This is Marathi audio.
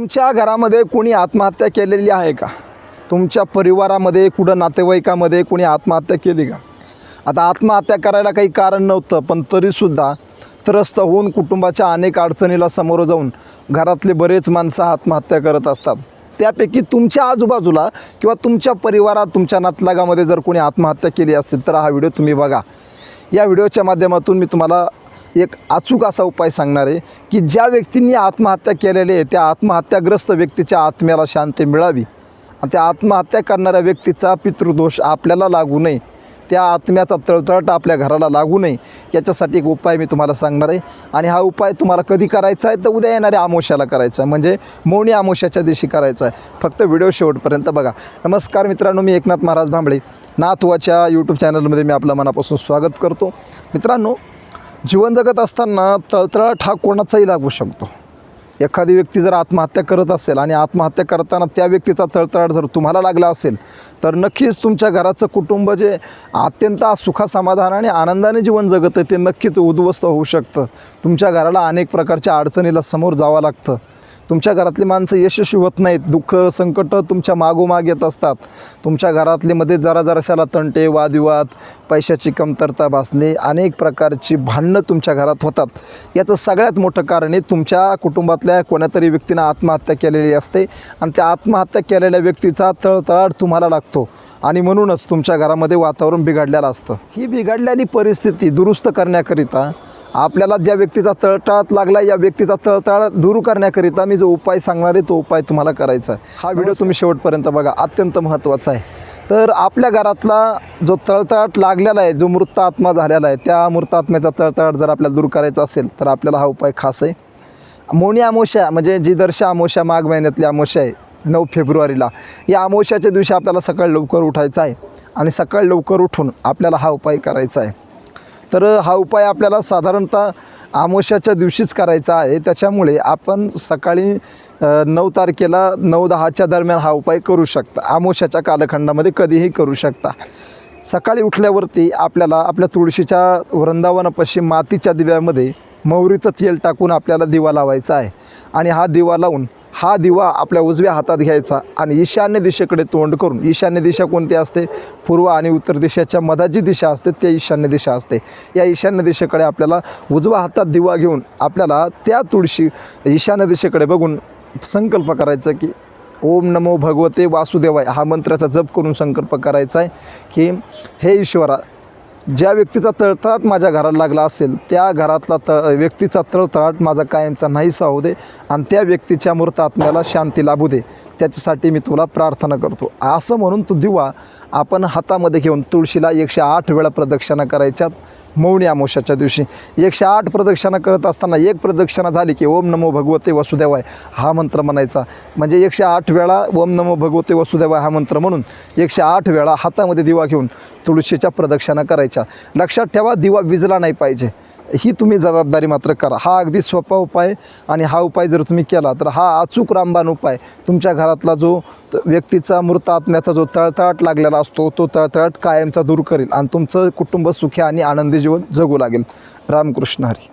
तुमच्या घरामध्ये कोणी आत्महत्या केलेली आहे का? तुमच्या परिवारामध्ये कुठं नातेवाईकामध्ये कोणी आत्महत्या केली का? आता आत्महत्या करायला काही कारण नव्हतं, पण तरीसुद्धा त्रस्त होऊन कुटुंबाच्या अनेक अडचणीला सामोरं जाऊन घरातले बरेच माणसं आत्महत्या करत असतात. त्यापैकी तुमच्या आजूबाजूला किंवा तुमच्या परिवारात तुमच्या नातलगामध्ये जर कोणी आत्महत्या केली असेल तर हा व्हिडिओ तुम्ही बघा. या व्हिडिओच्या माध्यमातून मी तुम्हाला एक अचूक असा उपाय सांगणार आहे की ज्या व्यक्तींनी आत्महत्या केलेली आहे त्या आत्महत्याग्रस्त व्यक्तीच्या आत्म्याला शांती मिळावी आणि त्या आत्महत्या करणाऱ्या व्यक्तीचा पितृदोष आपल्याला लागू नये, त्या आत्म्याचा तळतळाट आपल्या घराला लागू नये, याच्यासाठी एक उपाय मी तुम्हाला सांगणार आहे. आणि हा उपाय तुम्हाला कधी करायचा आहे तर उद्या येणाऱ्या अमावस्याला करायचा आहे, म्हणजे मौनी अमावस्याच्या दिवशी करायचा आहे. फक्त व्हिडिओ शेवटपर्यंत बघा. नमस्कार मित्रांनो, मी एकनाथ महाराज भांबळे नाथवाच्या यूट्यूब चॅनलमध्ये मी आपलं मनापासून स्वागत करतो. मित्रांनो, जीवन जगत असताना तळतळाट हा कोणाचाही लागू शकतो. एखादी व्यक्ती जर आत्महत्या करत असेल आणि आत्महत्या करताना त्या व्यक्तीचा तळतळाट जर तुम्हाला लागला असेल तर नक्कीच तुमच्या घराचं कुटुंब जे अत्यंत सुखासमाधान आणि आनंदाने जीवन जगत आहे ते नक्कीच उद्ध्वस्त होऊ शकतं. तुमच्या घराला अनेक प्रकारच्या अडचणीला समोर जावं लागतं. तुमच्या घरातली माणसं यशस्वी होत नाहीत. दुःख संकट तुमच्या मागोमाग येत असतात. तुमच्या घरातलीमध्ये जराशाला तंटे, वादविवाद, पैशाची कमतरता भासणे, अनेक प्रकारची भांडणं तुमच्या घरात होतात. याचं सगळ्यात मोठं कारण आहे तुमच्या कुटुंबातल्या कोणातरी व्यक्तीनं आत्महत्या केलेली असते आणि त्या आत्महत्या केलेल्या व्यक्तीचा तळतळाट तुम्हाला लागतो आणि म्हणूनच तुमच्या घरामध्ये वातावरण बिघडलेलं असतं. ही बिघडलेली परिस्थिती दुरुस्त करण्याकरिता आपल्याला ज्या व्यक्तीचा तळतळाट लागला या व्यक्तीचा तळतळाट दूर करण्याकरिता मी जो उपाय सांगणार आहे तो उपाय तुम्हाला करायचा आहे. हा व्हिडिओ तुम्ही शेवटपर्यंत बघा, अत्यंत महत्त्वाचा आहे. तर आपल्या घरातला जो तळतळाट लागलेला आहे, जो मृत आत्मा झालेला आहे, त्या मृत आत्म्याचा तळतळाट जर आपल्याला दूर करायचा असेल तर आपल्याला हा उपाय खास आहे. मौनी अमावस्या म्हणजे जी दर्शा अमावस्या माघ महिन्यातली अमावस्या आहे 9 फेब्रुवारीला, या अमावस्याच्या दिवशी आपल्याला सकाळी लवकर उठायचं आहे आणि सकाळी लवकर उठून आपल्याला हा उपाय करायचा आहे. तर हा उपाय आपल्याला साधारणतः अमावस्याच्या दिवशीच करायचा आहे. त्याच्यामुळे आपण सकाळी 9 तारखेला 9-10च्या दरम्यान हा उपाय करू शकता. अमावस्याच्या कालखंडामध्ये कधीही करू शकता. सकाळी उठल्यावरती आपल्याला आपल्या तुळशीच्या वृंदावनापाशी मातीच्या दिव्यामध्ये मोहरीचं तेल टाकून आपल्याला दिवा लावायचा आहे आणि हा दिवा लावून हा दिवा आपल्या उजव्या हातात घ्यायचा आणि ईशान्य दिशेकडे तोंड करून, ईशान्य दिशा कोणती असते? पूर्व आणि उत्तर दिशेच्या मधात जी दिशा असते ते ईशान्य दिशा असते. या ईशान्य दिशेकडे आपल्याला उजव्या हातात दिवा घेऊन आपल्याला त्या तुळशी ईशान्य दिशेकडे बघून संकल्प करायचा की ओम नमो भगवते वासुदेवाय हा मंत्राचा जप करून संकल्प करायचा आहे की हे ईश्वरा, ज्या व्यक्तीचा तळतळाट माझ्या घराला लागला असेल त्या घरातला व्यक्तीचा तळतळाट माझा कायमचा नाहीसा होऊ दे आणि त्या व्यक्तीच्या मृत आत्म्याला शांती लाभू दे, त्याच्यासाठी मी तुला प्रार्थना करतो. असं म्हणून तो दिवा आपण हातामध्ये घेऊन तुळशीला 108 वेळा प्रदक्षिणा करायच्यात. मौनी अमावस्याच्या दिवशी 108 प्रदक्षिणा करत असताना एक प्रदक्षिणा झाली की ओम नमो भगवते वसुदेवाय हा मंत्र म्हणायचा. म्हणजे 108 वेळा ओम नमो भगवते वसुदेवाय हा मंत्र म्हणून 108 वेळा हातामध्ये दिवा घेऊन तुळशीच्या प्रदक्षिणा करायच्या. लक्षात ठेवा, दिवा विजला नाही पाहिजे, ही तुम्ही जबाबदारी मात्र करा. हा अगदी सोपा उपाय आणि हा उपाय जर तुम्ही केला तर हा अचूक रामबाण उपाय तुमच्या घरातला जो व्यक्तीचा मृत आत्म्याचा जो तळतळाट लागलेला असतो तो तळतळाट कायमचा दूर करेल आणि तुमचं कुटुंब सुखी आणि आनंदी जीवन जगू लागेल. रामकृष्ण हरी.